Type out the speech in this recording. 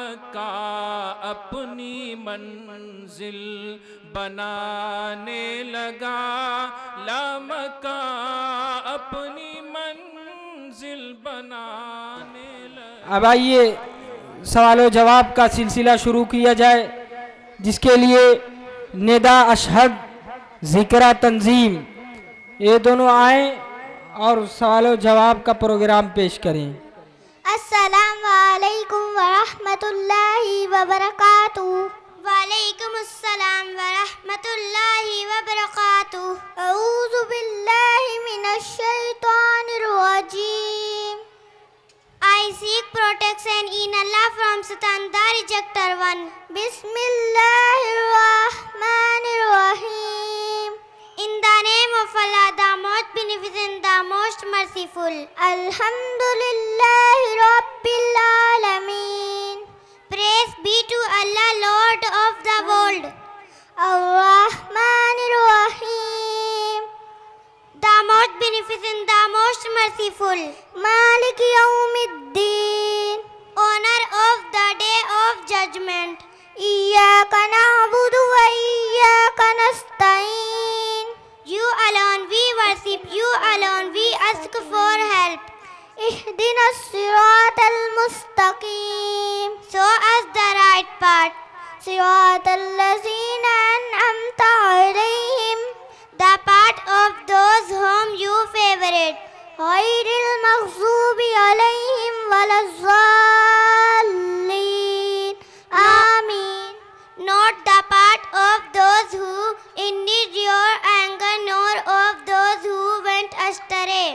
مکہ اپنی منزل بنانے لگا، لامکہ اپنی منزل بنانے لگا۔ اب آئیے سوال و جواب کا سلسلہ شروع کیا جائے، جس کے لیے ندا، اشہد، ذکرہ، تنظیم یہ دونوں آئیں اور سوال و جواب کا پروگرام پیش کریں۔ السلام علیکم ورحمۃ اللہ وبرکاتہ۔ وعلیکم السلام ورحمۃ اللہ وبرکاتہ۔ اعوذ باللہ من الشیطان الرجیم۔ I seek protection in Allah from Satan the rejecter one. بسم اللہ الرحمن الرحیم۔ In the name of Allah, the most beneficent, the most merciful. Alhamdulillah Rabbil Alameen. Praise be to Allah, Lord of the world. Ar-Rahman Ar-Rahim. The most beneficent, the most merciful. Malik Yawmiddin. Owner of the day of judgment. Iyyaka na'budu wa iyyaka nasta'in. You alone we worship, you alone we ask for help. Ihdina as-sirata al-mustaqim. Show us the right path. Sirata allazina an'amta alayhim. The path of those whom you favorite. Ghayril maghdubi alayhim waladdallin. Ameen. Not the path of those who indeed your anger, nor of those who went astray.